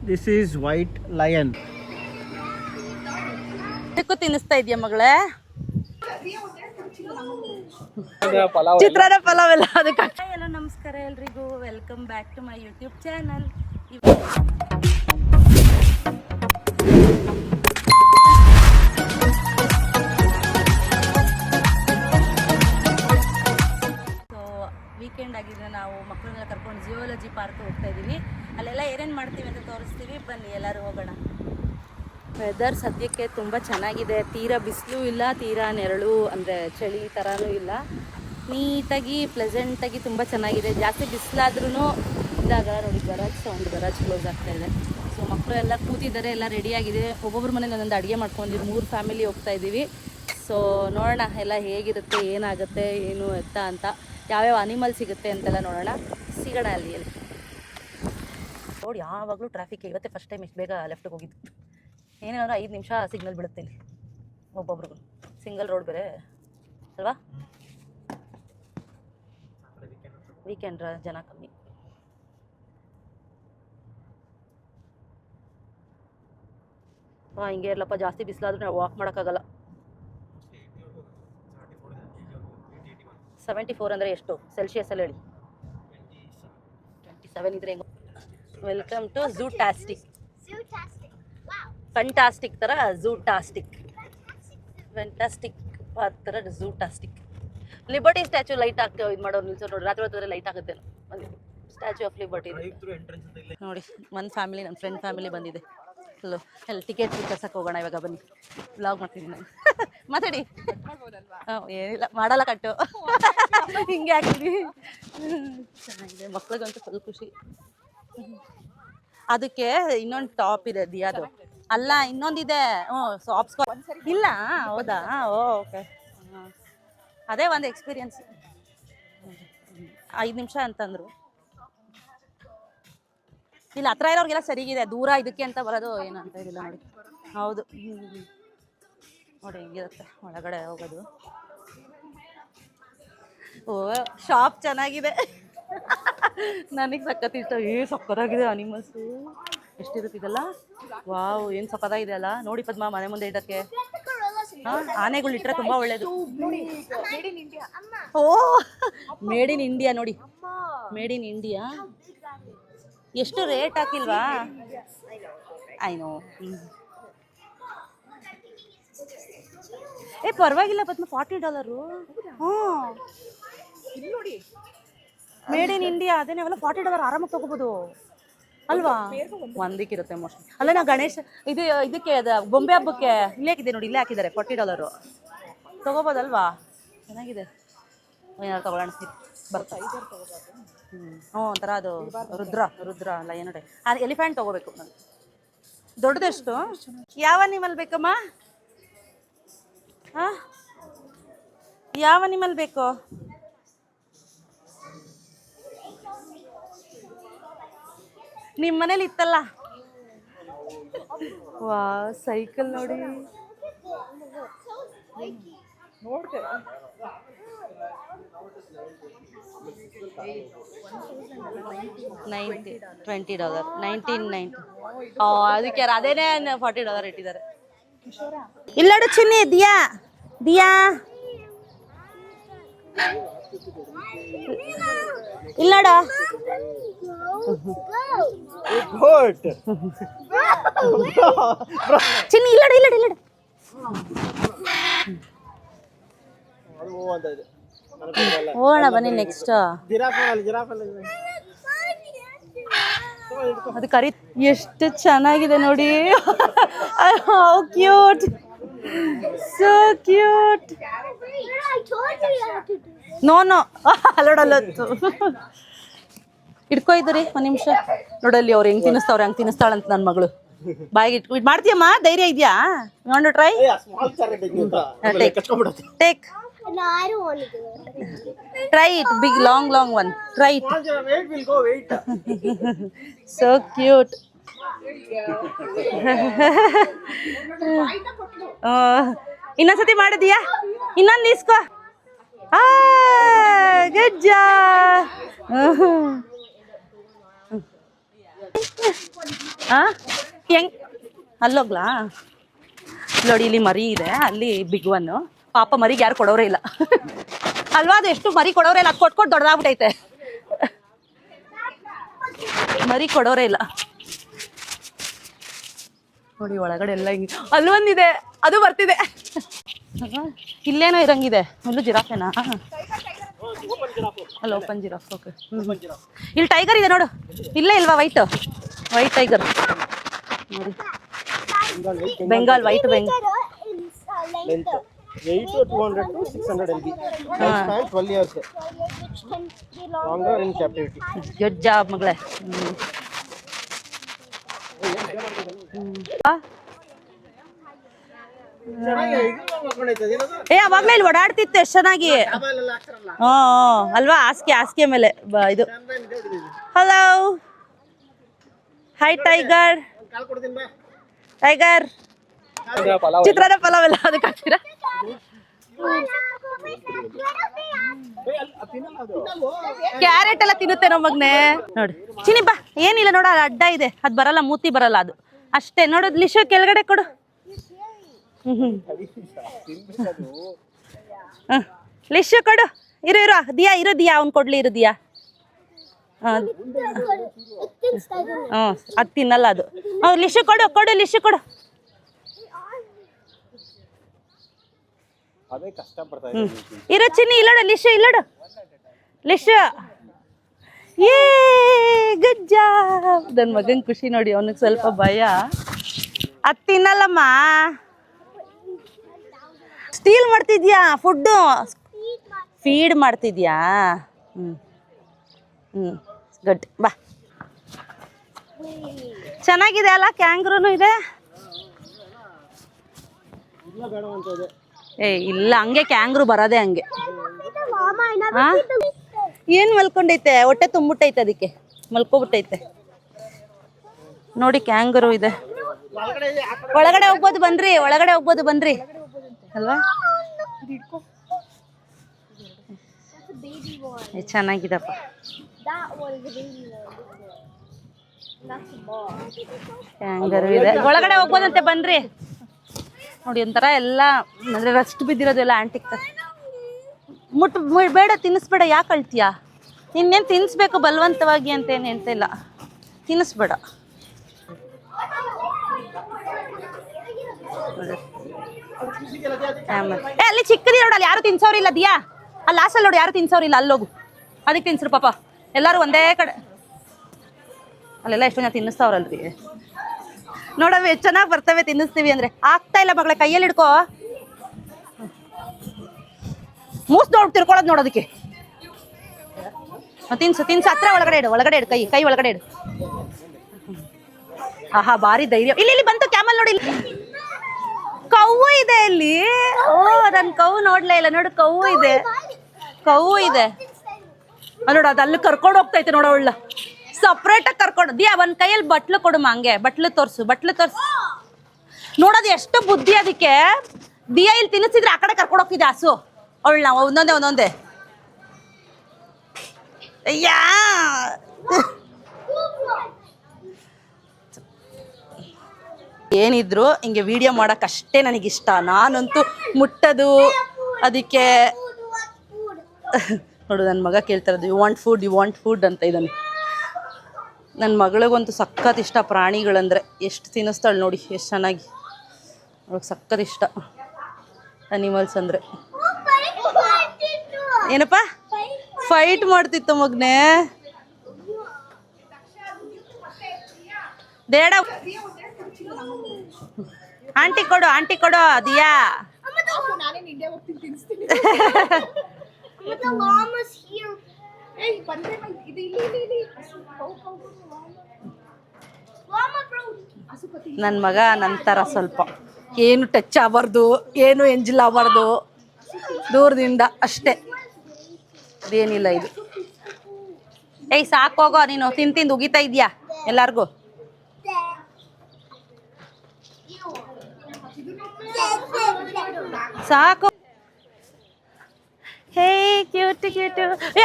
This is white lion. ಇದಕ್ಕೂ ತಿನ್ನಿಸ್ತಾ ಇದೆಯಾ ಮಗಳೇ? ಚಿತ್ರಾನ್ನ ಪಲಾವ್ ಎಲ್ಲ ಅದಕ್ಕೆ. ಹಲೋ ನಮಸ್ಕಾರ ಎಲ್ರಿಗೂ, welcome back to my YouTube channel. Weekend ಆಗಿದೆ, ನಾವು ಮಕ್ಕಳನ್ನೆಲ್ಲ ಕರ್ಕೊಂಡು ಜಿಯೋಲಜಿ ಪಾರ್ಕ್ ಹೋಗ್ತಾ ಇದ್ದೀವಿ. ಅಲ್ಲೆಲ್ಲ ಏನೇನು ಮಾಡ್ತೀವಿ ಅಂತ ತೋರಿಸ್ತೀವಿ, ಬನ್ನಿ ಎಲ್ಲರೂ ಹೋಗೋಣ. ವೆದರ್ ಸದ್ಯಕ್ಕೆ ತುಂಬ ಚೆನ್ನಾಗಿದೆ, ತೀರಾ ಬಿಸಿಲು ಇಲ್ಲ, ತೀರಾ ನೆರಳು ಅಂದರೆ ಚಳಿ ಥರನೂ ಇಲ್ಲ, ನೀಟಾಗಿ ಪ್ಲೆಸೆಂಟಾಗಿ ತುಂಬ ಚೆನ್ನಾಗಿದೆ. ಜಾಸ್ತಿ ಬಿಸಿಲಾದ್ರೂ ಇದ್ದಾಗ ನೋಡಿ ಗರಾಜ್ ಕ್ಲೋಸ್ ಆಗ್ತಾಯಿದೆ. ಸೊ ಮಕ್ಕಳು ಎಲ್ಲ ಕೂತಿದ್ದಾರೆ, ಎಲ್ಲ ರೆಡಿಯಾಗಿದೆ. ಒಬ್ಬೊಬ್ಬರ ಮನೇಲಿ ಒಂದೊಂದು ಅಡುಗೆ ಮಾಡ್ಕೊಂಡಿದ್ದೀವಿ, 3 ಫ್ಯಾಮಿಲಿ ಹೋಗ್ತಾ ಇದ್ದೀವಿ. ಸೊ ನೋಡೋಣ ಎಲ್ಲ ಹೇಗಿರುತ್ತೆ, ಏನಾಗುತ್ತೆ, ಏನು ಎತ್ತ ಅಂತ, ಯಾವ್ಯಾವ ಅನಿಮಲ್ ಸಿಗುತ್ತೆ ಅಂತೆಲ್ಲ ನೋಡೋಣ. ಸಿಗೋಣ ಅಲ್ಲಿ ನೋಡಿ. ಯಾವಾಗಲೂ ಟ್ರಾಫಿಕ್, ಇವತ್ತೇ ಫಸ್ಟ್ ಟೈಮ್ ಇಷ್ಟು ಬೇಗ ಲೆಫ್ಟಿಗೆ ಹೋಗಿದ್ದು. ಏನೇನಾದ್ರೂ 5 ನಿಮಿಷ ಸಿಗ್ನಲ್ ಬಿಡುತ್ತೆ ಇಲ್ಲಿ ಒಬ್ಬೊಬ್ರಿಗೂ. ಸಿಂಗಲ್ ರೋಡ್ ಬೇರೆ ಅಲ್ವಾ, ವೀಕೆಂಡ್ ಜನ ಕಮ್ಮಿ. ಹಿಂಗೆ ಇರ್ಲಪ್ಪ, ಜಾಸ್ತಿ ಬಿಸಿಲಾದ್ರೂ ನಾವು ವಾಕ್ ಮಾಡೋಕ್ಕಾಗಲ್ಲ. 74 ಅಂದರೆ ಎಷ್ಟು ಸೆಲ್ಸಿಯಸಲ್ಲಿ ಹೇಳಿ? 27 ಇದ್ರೆ ಹೆಂಗೋ. Welcome to ಝೂಟಾಸ್ಟಿಕ್. ಫ್ಯಾಂಟಾಸ್ಟಿಕ್ ಥರ ಝೂಟಾಸ್ಟಿಕ್, ಫ್ಯಾಂಟಾಸ್ಟಿಕ್ ಪಾರ್ಕ್ ಥರ ಝೂಟಾಸ್ಟಿಕ್. ಲಿಬರ್ಟಿ ಸ್ಟ್ಯಾಚ್ಯೂ ಲೈಟ್ ಹಾಕಿ ಇದು ಮಾಡೋರು ನಿಲ್ಸೋರು ನೋಡಿ, ರಾತ್ರಿ ಹೊತ್ತಿದ್ರೆ ಲೈಟ್ ಆಗುತ್ತೆ. ಸ್ಟ್ಯಾಚ್ಯೂ ಆಫ್ ಲಿಬರ್ಟಿ ನೋಡಿ. ಒಂದು ಫ್ಯಾಮಿಲಿ, ನನ್ನ ಫ್ರೆಂಡ್ ಫ್ಯಾಮಿಲಿ ಬಂದಿದೆ. ಅಲ್ಲಿ ಟಿಕೆಟ್ ಕಳ್ಸಕ್ಕೆ ಹೋಗೋಣ ಇವಾಗ, ಬನ್ನಿ. ವ್ಲಾಗ್ ಮಾಡ್ತೀನಿ ನಾನು. ಮಾತಾಡಿ. ಏನಿಲ್ಲ ಮಾಡಲ್ಲ, ಕಟ್ಟು ಹಿಂಗೆ ಹಾಕಿದ್ವಿ. ಚೆನ್ನಾಗಿದೆ, ಮಕ್ಳಿಗಂತೂ ಫುಲ್ ಖುಷಿ. ಅದಕ್ಕೆ ಇನ್ನೊಂದು ಟಾಪ್ ಇದೆ ದಿಯಾದು, ಅಲ್ಲ ಇನ್ನೊಂದಿದೆ. ಸಾಫ್ಟ್ ಇಲ್ಲ, ಹೌದಾ? ಓಕೆ, ಅದೇ ಒಂದು ಎಕ್ಸ್ಪೀರಿಯನ್ಸ್. 5 ನಿಮಿಷ ಅಂತಂದರು. ಇಲ್ಲಿ ಹತ್ರ ಇರೋರಿಗೆಲ್ಲ ಸರಿಗಿದೆ, ದೂರ ಇದಕ್ಕೆ ಅಂತ ಬರೋದು ಏನು ಅಂತ ಇದಿಲ್ಲ ನೋಡಿ. ಹೌದು ನೋಡಿ, ಹಿಂಗಿರುತ್ತೆ ಒಳಗಡೆ ಹೋಗೋದು. ಶಾಪ್ ಚೆನ್ನಾಗಿದೆ, ನನಗೆ ಸಖತ್ ಇಷ್ಟ. ಸಕ್ಕತ್ತಾಗಿದೆ ಅನಿಮಲ್ಸು, ಎಷ್ಟಿರುತ್ತಿದೆಲ್ಲ. ವಾವ್, ಏನು ಸಕ್ಕತ್ತಾಗಿದೆ ಅಲ್ಲ. ನೋಡಿ ಪದ್ಮ, ಮನೆ ಮುಂದೆ ಇಡೋಕ್ಕೆ ಆನೆಗಳು ಇಟ್ಟರೆ ತುಂಬ ಒಳ್ಳೇದು. ಓ, ಮೇಡ್ ಇನ್ ಇಂಡಿಯಾ ನೋಡಿ, ಮೇಡ್ ಇನ್ ಇಂಡಿಯಾ. ಎಷ್ಟು ರೇಟ್ ಹಾಕಿಲ್ವಾ? ಆಯ್ನೋ. ಪರವಾಗಿಲ್ಲ ಪದ್ಮ, $40. ನೋಡಿ, ಮೇಡ್ ಇನ್ ಇಂಡಿಯಾ. ಅದೇ ನಾವೆಲ್ಲ $40 ಆರಾಮಾಗಿ ತೊಗೋಬೋದು ಅಲ್ವಾ? ಒಂದಕ್ಕಿರುತ್ತೆ ಮೋಸ್ಟ್ಲಿ. ಅಲ್ಲ, ನಾವು ಗಣೇಶ ಇದಕ್ಕೆ ಬೊಂಬೆ ಹಬ್ಬಕ್ಕೆ ಇಲ್ಲೇ ಹಾಕಿದೆ ನೋಡಿ, ಇಲ್ಲೇ ಹಾಕಿದ್ದಾರೆ. $40 ತೊಗೋಬೋದಲ್ವಾ? ಚೆನ್ನಾಗಿದೆ. ಏನಾದ್ರು ತೊಗೊಳ್ಳೋಣ ಬರ್ತಾ. ಒಂಥರ ಅದು ರುದ್ರ ಅಲ್ಲ ಏನು ನೋಡಿ, ಅದು ಎಲಿಫೆಂಟ್ ತೊಗೋಬೇಕು ನಾನು. ದೊಡ್ಡದೆಷ್ಟು? ಯಾವ ಅನಿಮಲ್ ಬೇಕಮ್ಮ? ಹಾಂ, ಯಾವ ಅನಿಮಲ್ ಬೇಕು? ನಿಮ್ಮ ಮನೇಲಿ ಇತ್ತಲ್ಲ. ವಾ, ಸೈಕಲ್ ನೋಡಿ. $20, 1990. ಅದಕ್ಕೆ ಅದೇನೇ $40 ಇಟ್ಟಿದ್ದಾರೆ. ಇಲ್ಲಡು ಚಿನ್ನಿ, ದಿಯಾ ಇಲ್ಲಡ. ಚಿನ್ನಿ ಇಲ್ಲಡ. ಹೋಗೋಣ ಬನ್ನಿ ನೆಕ್ಸ್ಟ್. ಅದು ಕರಿ, ಎಷ್ಟು ಚೆನ್ನಾಗಿದೆ ನೋಡಿ. How cute, so cute. ನೋ ಅಲ್ಲೊಡಲ್ಲೊತ್ತು ಇಟ್ಕೋ ಇದ್ರಿ ಒಂದು ನಿಮಿಷ. ನೋಡಲ್ಲಿ ಅವ್ರು ಹೆಂಗೆ ತಿನ್ನಿಸ್ತಾವ್ರೆ, ಹಂಗೆ ತಿನ್ನಿಸ್ತಾಳಂತ ನನ್ನ ಮಗಳು. ಬಾಯಿಗೆ ಇಟ್ಕೊ. ಇದು ಮಾಡ್ತೀಯಮ್ಮ? ಧೈರ್ಯ ಇದೆಯಾ? ನೋಡು, try take. Try it, big long one. Try it. Wait, we'll go. Wait. So cute. ಇನ್ನೊಂದ್ಸತಿ ಮಾಡಿದೀಯಾ? ಇನ್ನೊಂದು ಇಸ್ಕೋ. Good job. ಹೆಂಗ್ ಅಲ್ಲೋಗ್ಲಾ ನೋಡಿ, ಇಲ್ಲಿ ಮರಿ ಇದೆ, ಅಲ್ಲಿ ಬಿಗ್ ಒನ್. ಪಾಪ ಮರಿಗೆ ಯಾರು ಕೊಡೋರೇ ಇಲ್ಲ ಅಲ್ವಾ? ಅದು ಎಷ್ಟು ಮರಿ ಕೊಡೋರೇ ಇಲ್ಲ, ಅದು ಕೊಟ್ಕೊಟ್ಟು ದೊಡ್ಡದಾಗ್ಬಿಟ್ಟೈತೆ. ಮರಿ ಕೊಡೋರೇ ಇಲ್ಲ ನೋಡಿ. ಒಳಗಡೆ ಎಲ್ಲ ಹಿಂಗೆ ಅಲ್ಲೊಂದಿದೆ, ಅದು ಬರ್ತಿದೆ. ಇಲ್ಲೇನೋ ಇರಂಗಿದೆ. ಒಂದು ಜಿರಾಫೆನಾ? ಅಲ್ಲ, ಓಪನ್ ಜಿರಾಫ್. ಓಕೆ. ಇಲ್ಲಿ ಟೈಗರ್ ಇದೆ ನೋಡು. ಇಲ್ಲೇ ಇಲ್ವಾ? ವೈಟ್ ಟೈಗರ್ ನೋಡಿ. Bengal white Bengal. 8 to 200 to 600 lb. Lifespan 12 years. Longer in captivity. Good job, ಮಗಳೇ. ಅವಾಗ್ಲೇ ಇಲ್ಲಿ ಓಡಾಡ್ತಿತ್ತು ಎಷ್ಟು ಚೆನ್ನಾಗಿ. ಅಲ್ವಾ? ಹಾಸಿಗೆ ಮೇಲೆ ಇದು. Hello, hi tiger. ಟೈಗರ್ ಚಿತ್ರಾನ್ನ ಪಲಾವ್ ಎಲ್ಲ ಅದಕ್ಕೆ ಹಾಕ್ತೀರಾ? ಕ್ಯಾರೆಟ್ ಎಲ್ಲ ತಿನ್ನುತ್ತೆ ನಮ್ಮ ಮಗನೆ. ನೋಡಿ ಚಿನಿ ಬಾ. ಏನಿಲ್ಲ ನೋಡ, ಅದು ಅಡ್ಡ ಇದೆ, ಅದು ಬರಲ್ಲ, ಮೂತಿ ಬರಲ್ಲ, ಅದು ಅಷ್ಟೇ. ನೋಡೋದು ಲಿಶು ಕೆಳಗಡೆ ಕೊಡು. ಲಿಶು ಕೊಡು. ಇರು ದಿಯಾ, ದಿಯಾ ಅವ್ನು ಕೊಡ್ಲಿ. ದಿಯಾ ಅದು ತಿನ್ನಲ್ಲ ಅದು. ಲಿಶು ಕೊಡು ಲಿಶು ಕೊಡು. ಇರೋ ಚಿನ್ನಿ, ಇಲ್ಲೋಡು ಲಿಶು, ಇಲ್ಲೋಡು ಲಿಶು. ಏ ಗುಡ್ ಜಾಬ್. ನನ್ನ ಮಗನ್ ಖುಷಿ ನೋಡಿ. ಅವನಿಗೆ ಸ್ವಲ್ಪ ಭಯ. ಅದು ತಿನ್ನಲ್ಲಮ್ಮ. ಸ್ಟೀಲ್ ಮಾಡ್ತಿದ್ಯಾ ಫುಡ್ಡು? ಫೀಡ್ ಮಾಡ್ತಿದ್ಯಾ? ಗುಡ್. ಬಾ. ಚೆನ್ನಾಗಿದೆ ಅಲ್ಲ? ಕ್ಯಾಂಗ್ರೂನು ಇದೆ. ಇಲ್ಲ, ಹಂಗೆ ಕ್ಯಾಂಗ್ರೂ ಬರೋದೇ ಹಂಗೆ. ಏನ್ ಮಲ್ಕೊಂಡೈತೆ? ಹೊಟ್ಟೆ ತುಂಬಿಟ್ಟೈತೆ, ಅದಕ್ಕೆ ಮಲ್ಕೊಬಿಟ್ಟೈತೆ ನೋಡಿ. ಕ್ಯಾಂಗರು ಇದೆ. ಒಳಗಡೆ ಹೋಗ್ಬೋದು ಬನ್ರಿ. ಅಲ್ವಾ? ಚೆನ್ನಾಗಿದಪ್ಪ. ಕ್ಯಾಂಗರು ಇದೆ, ಒಳಗಡೆ ಹೋಗ್ಬೋದಂತೆ, ಬನ್ರಿ. ನೋಡಿ ಒಂಥರ ಎಲ್ಲ ಅಂದ್ರೆ ರಸ್ಟ್ ಬಿದ್ದಿರೋದೆಲ್ಲ ಆಂಟಿಕ್. ಬೇಡ, ತಿನ್ನಿಸ್ಬೇಡ. ಯಾಕೆ ಅಳ್ತೀಯಾ? ನಿನ್ನೇನು ತಿನ್ನಿಸ್ಬೇಕು ಬಲವಂತವಾಗಿ ಅಂತೇನು ಹೇಳ್ತಿಲ್ಲ. ತಿನ್ನಿಸ್ಬೇಡ. ಅಲ್ಲಿ ಚಿಕ್ಕದಿ ನೋಡಲ್ಲ, ಯಾರು ತಿನ್ಸೋರಿಲ್ಲ. ದಿಯಾ ಅಲ್ಲಿ ಲಾಸ್ಟಲ್ಲಿ ನೋಡಿ, ಯಾರು ತಿನ್ಸೋರಿಲ್ಲ. ಅಲ್ಲೋಗು, ಅದಕ್ಕೆ ತಿನ್ಸ್ರು ಪಾಪ. ಎಲ್ಲರೂ ಒಂದೇ ಕಡೆ. ಅಲ್ಲೆಲ್ಲ ಎಷ್ಟು ಜನ ತಿನ್ನಿಸ್ತಾವ್ರಲ್ರಿ. ನೋಡವೆ ಎಷ್ಟು ಚೆನ್ನಾಗಿ ಬರ್ತವೆ, ತಿನ್ನಿಸ್ತೀವಿ ಅಂದ್ರೆ. ಆಗ್ತಾ ಇಲ್ಲ ಮಗಳೇ, ಕೈಯಲ್ಲಿ ಹಿಡ್ಕೋ. ಮೂಸ್ ನೋಡಿ ತಿರ್ಕೊಳ್ಳೋದು ನೋಡೋದಕ್ಕೆ. ತಿನ್ಸು ಹತ್ರ. ಒಳಗಡೆ ಇಡು ಕೈ ಒಳಗಡೆ ಇಡು. ಆಹಾ, ಭಾರಿ ಧೈರ್ಯ. ಇಲ್ಲಿ ಬಂತು ಕ್ಯಾಮಲ್ ನೋಡಿ. ಕವ್ವು ಇದೆ ಇಲ್ಲಿ. ಓ, ನನ್ ಕವ್ವು ನೋಡ್ಲೇ ಇಲ್ಲ. ನೋಡು, ಕವ್ವು ಇದೆ. ನೋಡು, ಅದು ಅಲ್ಲಿ ಕರ್ಕೊಂಡು ಹೋಗ್ತೈತೆ ನೋಡೋ. ಒಳ್ಳ ಸಪ್ರೇಟಾಗಿ ಕರ್ಕೊಂಡು. ದಿಯಾ ಒಂದ್ ಕೈಯಲ್ಲಿ ಬಟ್ಲು ಕೊಡುಮ. ಹಂಗೆ ಬಟ್ಲು ತೋರ್ಸು. ನೋಡೋದು ಎಷ್ಟು ಬುದ್ಧಿ ಅದಕ್ಕೆ. ದಿಯಾ ಇಲ್ಲಿ ತಿನ್ನಿಸಿದ್ರೆ ಆ ಕಡೆ ಕರ್ಕೊಂಡು ಹೋಗ್ತಿದ್ದೆ ಹಸು. ಅವಳನ್ನ ಒಂದೊಂದೇ. ಅಯ್ಯಾ, ಏನಿದ್ರು ಹಿಂಗೆ ವಿಡಿಯೋ ಮಾಡೋಕ್ಕಷ್ಟೇ ನನಗಿಷ್ಟ. ನಾನಂತೂ ಮುಟ್ಟದು ಅದಕ್ಕೆ. ನೋಡು, ನನ್ನ ಮಗ ಕೇಳ್ತಾರದು, ಯು ವಾಂಟ್ ಫುಡ್ ಅಂತ ಇದ್ದಾನೆ. ನನ್ನ ಮಗಳಿಗಂತೂ ಸಖತ್ ಇಷ್ಟ ಪ್ರಾಣಿಗಳಂದರೆ. ಎಷ್ಟು ತಿನ್ನಿಸ್ತಾಳೆ ನೋಡಿ, ಎಷ್ಟು ಚೆನ್ನಾಗಿ. ಅವಳಿಗೆ ಸಖತ್ ಇಷ್ಟ ಅನಿಮಲ್ಸ್ ಅಂದರೆ. ಏನಪ್ಪ? ಫೈಟ್ ಮಾಡ್ತಿತ್ತು ಮಗನೇ. ದೇಡ ಆಂಟಿ ಕೊಡು ದಿಯಾ. ನನ್ನ ಮಗ ನಂತರ ಸ್ವಲ್ಪ ಏನು ಟಚ್ ಆಗಬಾರ್ದು, ಏನು ಎಂಜಿಲ್ ಆಗಬಾರ್ದು, ದೂರದಿಂದ ಅಷ್ಟೇ. ಅದೇನಿಲ್ಲ ಇದು. ಸಾಕೋಗೋ ನೀನು. ತಿಂದು ಉಗಿತಾ ಇದೆಯಾ ಎಲ್ಲಾರ್ಗೂ? ಸಾಕು. ಹೇ ಕ್ಯೂಟ್.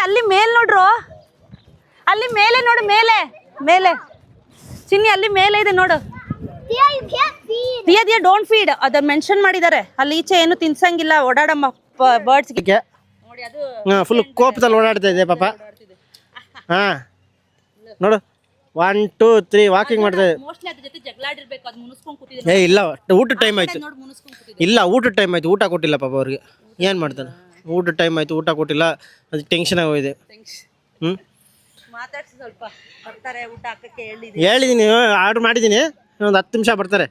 ಅಲ್ಲಿ ಮೇಲೆ ನೋಡ್ರು, ಅಲ್ಲಿ ಮೇಲೆ ನೋಡು, ಮೇಲೆ ಚಿನ್ನಿ ಅಲ್ಲಿ ಮೇಲೆ ಇದೆ ನೋಡು. ದಿಯಾ ಡೋಂಟ್ ಫೀಡ್, ಅದನ್ನ ಮೆನ್ಷನ್ ಮಾಡಿದ್ದಾರೆ. ಅಲ್ಲಿ ಈಚೆ ಏನು ತಿನ್ಸಂಗಿಲ್ಲ, ಓಡಾಡಮ್ಮ ಬರ್ಡ್ಸ್ಗೆ. ನೋಡಿ ಅದು ಫುಲ್ ಕೋಪದಲ್ಲಿ ಓಡಾಡ್ತಾ ಇದೆ ಪಾಪ. ಹಾ ನೋಡು 1 2 3 ವಾಕಿಂಗ್ ಮಾಡ್ತಾ ಇದೆ. ಮೋಸ್ಟ್ಲಿ ಅದ್ರ ಜೊತೆ ಜಗಳಾಡಿರ್ಬೇಕು, ಅದು ಮುನಿಸ್ಕೊಂಡು ಕೂತಿದೆ. ಇಲ್ಲ ಊಟದ ಟೈಮ್ ಆಯ್ತು. ನೋಡಿ ಮುನಿಸ್ಕೊಂಡು ಕೂತಿದೆ. ಇಲ್ಲ ಊಟದ ಟೈಮ್ ಆಯ್ತು, ಊಟ ಕೊಟ್ಟಿಲ್ಲ ಪಾಪ ಅವ್ರಿಗೆ. ಏನು ಮಾಡ್ತಾನೆ, ಊಟದ ಟೈಮ್ ಆಯ್ತು, ಊಟ ಕೊಟ್ಟಿಲ್ಲ, ಅದು ಟೆನ್ಷನ್ ಆಗೋಗಿದೆ. ಮಾತಾಡ್ಸಿ ಸ್ವಲ್ಪ, ಬರ್ತಾರೆ ಊಟ ಹಾಕಕ್ಕೆ ಹೇಳಿದ್ದೀನಿ, ಆರ್ಡ್ರ್ ಮಾಡಿದ್ದೀನಿ, ಒಂದು 10 ನಿಮಿಷ ಬರ್ತಾರೆ.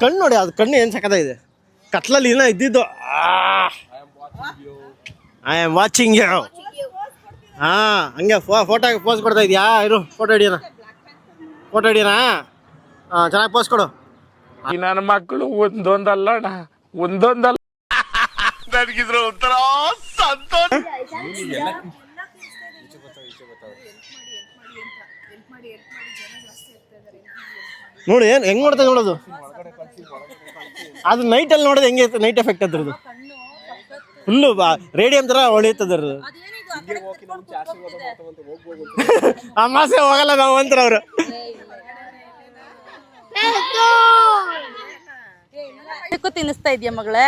ಕಣ್ಣು ನೋಡಿ, ಅದು ಕಣ್ಣು ಏನು ಸಕ್ಕತ್ತಾಗಿದೆ, ಕತ್ಲಲ್ಲಿ ಏನೋ ಇದ್ದಿದ್ದು. I am watching you. ಹಾ ಹಂಗೆ ಫೋಟೋ ಪೋಸ್ ಕೊಡ್ತಾ ಇದೆಯಾ? ಇರು ಫೋಟೋ ಹಿಡಿಯೋಣ, ಫೋಟೋ ಹಿಡಿಯೋಣ. ಹಾಂ ಚೆನ್ನಾಗಿ ಪೋಸ್ ಕೊಡು. ನನ್ನ ಮಕ್ಕಳು ಒಂದೊಂದಲ್ಲ ನನಗಿದ್ರು ಒಂಥರ ಸಂತೋಷ. ನೋಡಿ ಏನು ಹೆಂಗೆ ನೋಡ್ತಾ ನೋಡೋದು, ಅದು ನೈಟಲ್ಲಿ ನೋಡೋದು ಹೆಂಗೆ ಇರ್ತದೆ, ನೈಟ್ ಎಫೆಕ್ಟ್ ಅದ್ರದ್ದು ಫುಲ್ಲು ರೇಡಿಯಂ ಥರ ಹೊಳೆಯುತ್ತದ್ರದ್ದು. ಅಮಾಸೆ ಹೋಗಲ್ಲ ನಾವು ಅಂತಾರೆ ಅವರು. ಅದಕ್ಕೂ ತಿನ್ನಿಸ್ತಾ ಇದೆಯಾ ಮಗಳೇ?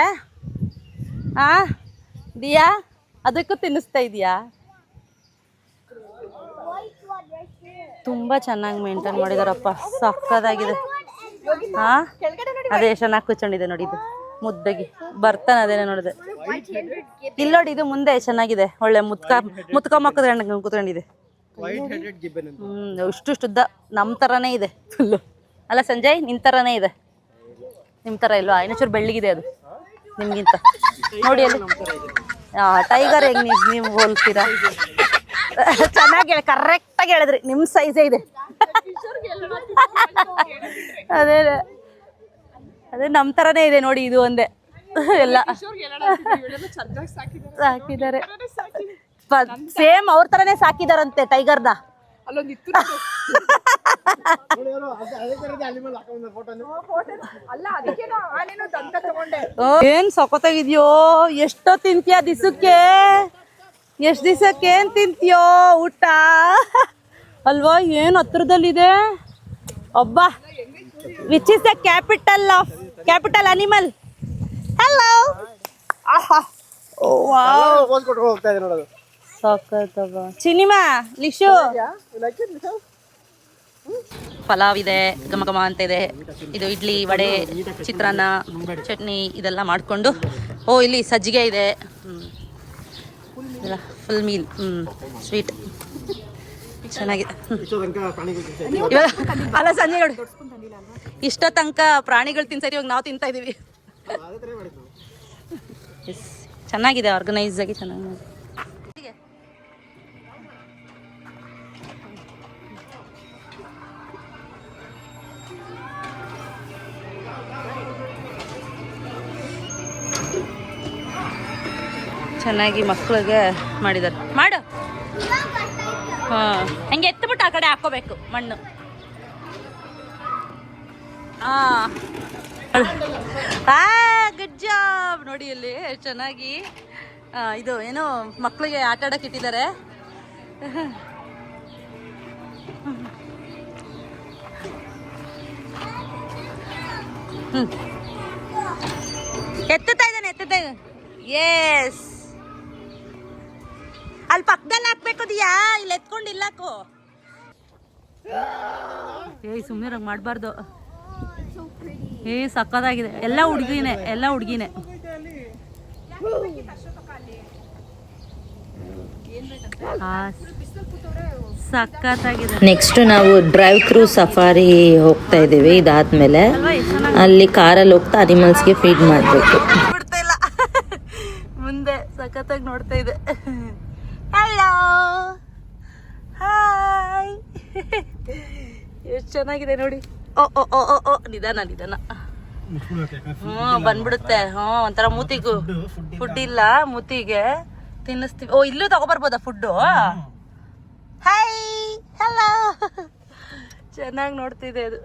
ಆ ದಿಯಾ ಅದಕ್ಕೂ ತಿನ್ನಿಸ್ತಾ ಇದೆಯಾ? ತುಂಬಾ ಚೆನ್ನಾಗಿ ಮೇಂಟೈನ್ ಮಾಡಿದಾರಪ್ಪ, ಸಕ್ಕದಾಗಿದೆ. ಹಾ ಅದೇ ಚೆನ್ನಾಗಿ ಕೂತ್ಕೊಂಡಿದೆ ನೋಡಿ, ಇದು ಮುದ್ದಾಗಿ ಬರ್ತಾನೆ. ಅದೇನೋ ನೋಡಿದೆ ಇಲ್ಲಿ ನೋಡಿ, ಇದು ಮುಂದೆ ಚೆನ್ನಾಗಿದೆ, ಒಳ್ಳೆ ಮುತ್ಕ ಮಕ್ಕದ ಕೂತ್ಕೊಂಡಿದೆ. ಇಷ್ಟು ಉದ್ದ ನಮ್ಮ ಥರನೇ ಇದೆ ಫುಲ್ಲು. ಅಲ್ಲ ಸಂಜಯ್, ನಿನ್ನ ಥರನೇ ಇದೆ. ನಿಮ್ಮ ಥರ ಇಲ್ವಾ? ಇನ್ನೊಂಚೂರು ಬೆಳ್ಳಿಗಿದೆ ಅದು ನಿಮ್ಗಿಂತ. ನೋಡಿ ಅಲ್ಲಿ ಟೈಗರ್ ಹೆಂಗೆ ನೀವು ಹೋಲ್ತೀರಾ? ಚೆನ್ನಾಗಿ ಹೇಳಿ, ಕರೆಕ್ಟಾಗಿ ಹೇಳಿದ್ರಿ, ನಿಮ್ಮ ಸೈಜೇ ಇದೆ. ಅದೇ ಅದೇ ನಮ್ಮ ಥರನೇ ಇದೆ ನೋಡಿ, ಇದು ಒಂದೇ ಎಲ್ಲ ಸಾಕಿದ್ದಾರೆ. ಸೇಮ್ ಅವ್ರ ಥರನೇ ಸಾಕಿದಾರಂತೆ ಟೈಗರ್ನ. ಏನ್ ಸಖತ್ತಾಗಿದ್ಯೋ, ಎಷ್ಟೋ ತಿಂತೀಯ ದಿಸಕ್ಕೆ? ಎಷ್ಟ್ ದಿವಸಕ್ಕೆ ಏನ್ ತಿಂತೀಯೋ ಊಟ ಅಲ್ವಾ? ಏನ್ ಹತ್ರದಲ್ಲಿದೆ ಅಬ್ಬಾ. Which is the capital animal? Hello. ಚಿನಿಮಾ ಲಿಶು ಪಲಾವ್ ಇದೆ, ಘಮ ಘಮ ಅಂತ ಇದೆ. ಇದು ಇಡ್ಲಿ, ವಡೆ, ಚಿತ್ರಾನ್ನ, ಚಟ್ನಿ ಇದೆಲ್ಲ ಮಾಡಿಕೊಂಡು. ಓ ಇಲ್ಲಿ ಸಜ್ಜಿಗೆ ಇದೆ, ಫುಲ್ ಮೀಲ್. ಸ್ವೀಟ್ ಚೆನ್ನಾಗಿದೆ. ಅಲ್ಲ ಸಂಜೆ ನೋಡಿ, ಇಷ್ಟ ತನಕ ಪ್ರಾಣಿಗಳು ತಿನ್ಸೈತಿ, ಇವಾಗ ನಾವು ತಿಂತಾ ಇದೀವಿ. ಚೆನ್ನಾಗಿದೆ, ಆರ್ಗನೈಸ್ ಆಗಿ ಚೆನ್ನಾಗಿ. ಚೆನ್ನಾಗಿ ಮಕ್ಕಳಿಗೆ ಮಾಡಿದ್ದಾರೆ. ಮಾಡು. ಹಾಂ ಹಂಗೆ ಎತ್ಬಿಟ್ಟು ಆ ಕಡೆ ಹಾಕೋಬೇಕು ಮಣ್ಣು. Good job. ನೋಡಿ ಇಲ್ಲಿ ಚೆನ್ನಾಗಿ ಇದು ಏನೋ ಮಕ್ಕಳಿಗೆ ಆಟ ಆಡಕ್ಕೆ ಇಟ್ಟಿದ್ದಾರೆ. ಎತ್ತುತ್ತಾ ಇದ್ದಾನೆ. ಎಸ್, ಅಲ್ಲಿ ಪಕ್ಕದಲ್ಲಿ ಹಾಕ್ಬೇಕು ದಿಯಾ, ಇಲ್ಲಿ ಎತ್ಕೊಂಡಿಲ್ಲಾಕು. ಸುಮ್ಮನೆ ಹಂಗೆ ಮಾಡಬಾರ್ದು. ಸಕ್ಕದಾಗಿದೆ. ಎಲ್ಲ ಹುಡುಗಿನೇ. ಸಕ್ಕತ್ತಾಗಿದೆ. ನೆಕ್ಸ್ಟ್ ನಾವು ಡ್ರೈವ್ ಥ್ರೂ ಸಫಾರಿ ಹೋಗ್ತಾ ಇದ್ದೀವಿ. ಇದಾದ್ಮೇಲೆ ಅಲ್ಲಿ ಕಾರಲ್ಲಿ ಹೋಗ್ತಾ ಅನಿಮಲ್ಸ್ಗೆ ಫೀಡ್ ಮಾಡಬೇಕು. ಮುಂದೆ ಸಖತ್ತಾಗಿ ನೋಡ್ತಾ ಇದೆ. Hello, hi. ಎಷ್ಟು ಚೆನ್ನಾಗಿದೆ ನೋಡಿ. ಓ ನಿಧಾನ. ಬಂದ್ಬಿಡುತ್ತೆ. ಒಂಥರ ಮೂತಿಗೂ ಫುಡ್ ಇಲ್ಲ, ಮೂತಿಗೆ ತಿನ್ನಿಸ್ತೀವಿ. ಓ ಇಲ್ಲೂ ತಗೊಬರ್ಬೋದಾ ಫುಡ್ಡು? Hi, hello. ಚೆನ್ನಾಗಿ ನೋಡ್ತಿದೆ ಅದು.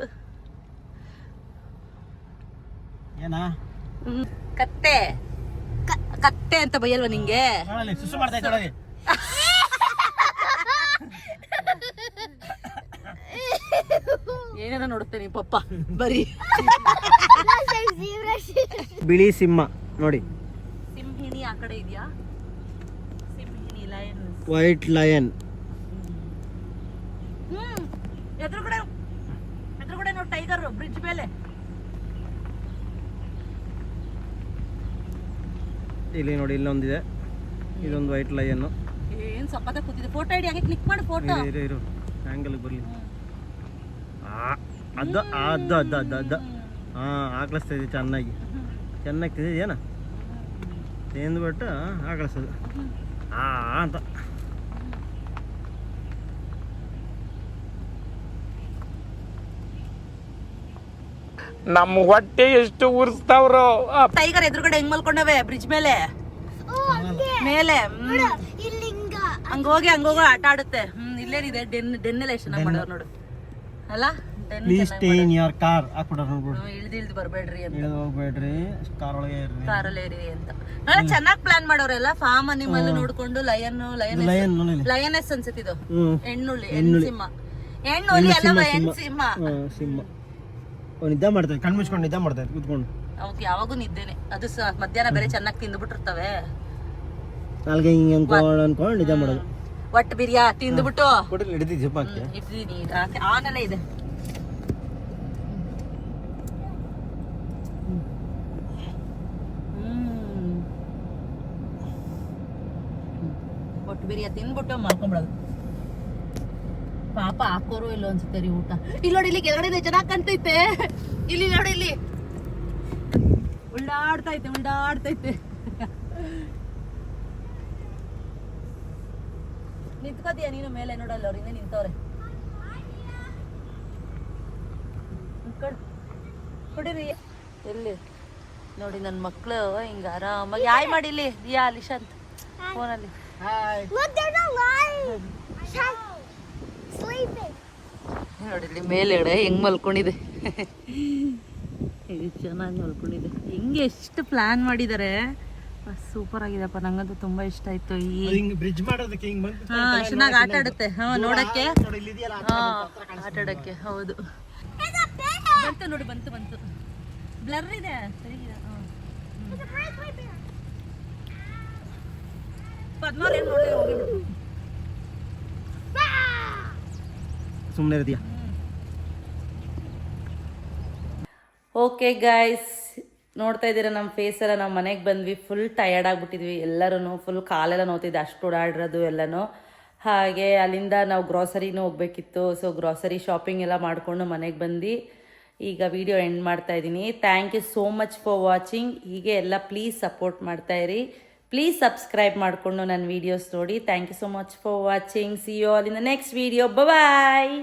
ಕತ್ತೆ ಅಂತ ಬೈಯಲ್ವಾ ನಿಂಗೆ? ಏನೇನೋ ನೋಡುತ್ತೆ ನಿಮ್ಮ ಪಪ್ಪ ಬರೀ ಬಿಳಿ ಸಿಂಹ ನೋಡಿ, ಸಿಂಹಿಣಿ ಆ ಕಡೆ ಇದೆಯಾ? ಸಿಂಹಿಣಿ ಲಯನ್. White lion. ಎದುರುಗಡೆ ನೋಡಿ ಟೈಗರ್ ಬ್ರಿಡ್ಜ್ ಮೇಲೆ. ಇಲ್ಲಿ ನೋಡಿ, ಇಲ್ಲೊಂದಿದೆ, ಇದೊಂದು ವೈಟ್ ಲಯನ್. ಏನ್ ಸಪ್ಪತ್ತ ಕೂತಿದೆ. ಫೋಟೋ ಐಡಿ ಹಾಗೆ ಕ್ಲಿಕ್ ಮಾಡಿ ಫೋಟೋ. ಇರು ಆ್ಯಂಗಲ್ ಬರಲಿ. ಅದ ಅದ ಅದ ಅದ ಅದ ಹಾಂ, ಹಾಕ್ಲಿಸ್ತಾ ಇದೆ ಚೆನ್ನಾಗಿ ತಿಂದಿದೆಯೇನ, ತಿಂದ್ಬಿಟ್ಟು ಹಾಕ್ಲಿಸ್ತದೆ ಅಂತ. ನಮ್ಮ ಹೊಟ್ಟೆ ಎಷ್ಟು ಉರ್ಸ್ತಾವ್ರೋ. ಟೈಗರ್ ಎದುರುಗಡೆ ಹೆಂಗ್ ಮಲ್ಕೊಂಡವೆ ಬ್ರಿಡ್ಜ್ ಮೇಲೆ ಮೇಲೆ. ಹಂಗೋಗಿ ಆಟ ಆಡುತ್ತೆ. ಇಲ್ಲೇನಿದೆ ಡೆನ್ನೆಲ್ಲ ಎಷ್ಟು ಚೆನ್ನಾಗಿ ಮಾಡೋರು ನೋಡು ಅಲ್ಲ. Please stay in your car ಹಾಕ್ಬಿಡೋರು ನೋಡ್ಬಿಡು. ಇಳ್ದು ಬರ್ಬೇಡ್ರಿ ಅಂತ, ಇಳಿದು ಹೋಗ್ಬೇಡ್ರಿ, ಕಾರ್ ಒಳಗೆ ಇರ್ರಿ, ಕಾರಲ್ಲಿ ಇರಿ ಅಂತ. ಚೆನ್ನಾಗಿ ಪ್ಲಾನ್ ಮಾಡೋರೆಲ್ಲ. ಫಾರ್ಮ್ ಅನಿಮಲ್ ನೋಡ್ಕೊಂಡು ಲಯನೆಸ್ ಅನ್ಸುತ್ತೆ ಇದು. ಹೆಣ್ಣುಳ್ಳಿ, ಹೆಣ್ಸಿಂಹ, ಹೆಣ್ಣುಳ್ಳಿ ಅಲ್ಲವ, ಹೆಣ್ಸಿಂಹ. ಸಿಂಹ ನಿದ್ದೆ ಮಾಡ್ತಾರೆ, ಕಣ್ಣು ಮುಚ್ಕೊಂಡು ನಿದ್ದೆ ಮಾಡ್ತಾರೆ ಕೂತ್ಕೊಂಡು. ಅವಕ್ಕೆ ಯಾವಾಗೂ ನಿದ್ದೆನೆ. ಅದು ಮಧ್ಯಾಹ್ನ ಬೇರೆ ಚೆನ್ನಾಗಿ ತಿಂದ್ಬಿಟ್ಟಿರ್ತವೆ. ನಾಲ್ಗೆ ಹಿಂಗೆ ಅನ್ಕೊಂಡು ನಿದ್ದೆ ಮಾಡೋದು. ಒಟ್ಟು ಬಿರಿಯಾ ತಿಂದ್ಬಿಟ್ಟು ಕೊಟ್ಟರೆ ಹಿಡಿದಿದ್ದು ಜಪ್ಪ ಹಾಕಿ ಇಟ್ಟಿದ್ದೀನಿ. ಆನೆಲ್ಲ ಇದೆ. ಒಟ್ಟು ಬಿರಿಯಾ ತಿಂದ್ಬಿಟ್ಟು ಮಾಡ್ಕೊಂಬಿಡೋದು. ಪಾಪ ಹಾಕೋರು ಇಲ್ಲ ಅನ್ಸುತ್ತೆ ರೀ ಊಟ. ಇಲ್ಲಿ ನೋಡಿ, ಇಲ್ಲಿ ಕೆಳಗಡೆ ಚೆನ್ನಾಗಿ ಕಾಣ್ತೈತೆ. ಇಲ್ಲಿ ನೋಡಿ, ಇಲ್ಲಿ ಉಳ್ಳಾಡ್ತೈತೆ. ನಿಂತ್ಕೋತೀಯ ನೀನು ಮೇಲೆ? ನೋಡಲ್ಲ, ಅವ್ರು ಹಿಂದೆ ನಿಂತವ್ರೆ. ಕುಡೀರಿ. ಎಲ್ಲಿ ನೋಡಿ ನನ್ನ ಮಕ್ಕಳು ಹಿಂಗ ಆರಾಮಾಗಿ ಹಾಯ್ ಮಾಡಿಲಿ. ದಿಯಾ ಲಿಶಾಂತ್ ಫೋನಲ್ಲಿ ನೋಡಿಲ್ಲಿ ಮೇಲೆಗಡೆ ಹೆಂಗ್ ಮಲ್ಕೊಂಡಿದೆ. ಚೆನ್ನಾಗಿ ಮಲ್ಕೊಂಡಿದೆ. ಹೆಂಗೆ ಎಷ್ಟು ಪ್ಲಾನ್ ಮಾಡಿದ್ದಾರೆ. ಸೂಪರ್ ಆಗಿದೆಪ್ಪ, ನಂಗಂತೂ ತುಂಬಾ ಇಷ್ಟ ಆಯ್ತು. ಈ ಬ್ರಿಡ್ಜ್ ಮಾಡೋದಕ್ಕೆ ಹಿಂಗೆ ಚೆನ್ನಾಗಿ ಆಟ ಆಡುತ್ತೆ. ನೋಡಕ್ಕೆ, ಆಟ ಆಡಕ್ಕೆ. ಹೌದು, ಬಂತು ನೋಡಿ, ಬಂತು. ಬ್ಲರ್ ಇದೆ, ಸರಿ. ಪದ್ಮಾರ್ ಏನ್ ನೋಡಿ ಹೋಗಿಬಿಟ್ಟು ಸುಮ್ಮನೆ ಇರ್ತೀಯ. ಓಕೆ ಗೈಸ್, ನೋಡ್ತಾ ಇದ್ದೀರಾ ನಮ್ಮ ಫೇಸ್ ಎಲ್ಲ. ನಾವು ಮನೆಗೆ ಬಂದ್ವಿ, ಫುಲ್ ಟಯರ್ಡ್ ಆಗಿಬಿಟ್ಟಿದ್ವಿ ಎಲ್ಲರೂ. ಫುಲ್ ಕಾಲೆಲ್ಲ ನೋಡ್ತಿದ್ದೆ, ಅಷ್ಟು ಓಡಾಡಿರೋದು ಎಲ್ಲನೂ. ಹಾಗೆ ಅಲ್ಲಿಂದ ನಾವು ಗ್ರಾಸರಿನೂ ಹೋಗ್ಬೇಕಿತ್ತು. ಸೊ ಗ್ರಾಸರಿ ಶಾಪಿಂಗ್ ಎಲ್ಲ ಮಾಡಿಕೊಂಡು ಮನೆಗೆ ಬಂದು ಈಗ ವಿಡಿಯೋ ಎಂಡ್ ಮಾಡ್ತಾ ಇದ್ದೀನಿ. Thank you so much for watching. ಹೀಗೆ ಎಲ್ಲ ಪ್ಲೀಸ್ ಸಪೋರ್ಟ್ ಮಾಡ್ತಾಯಿರಿ. ಪ್ಲೀಸ್ ಸಬ್ಸ್ಕ್ರೈಬ್ ಮಾಡಿಕೊಂಡು ನನ್ನ ವೀಡಿಯೋಸ್ ನೋಡಿ. Thank you so much for watching. See you all in the next video. Bye.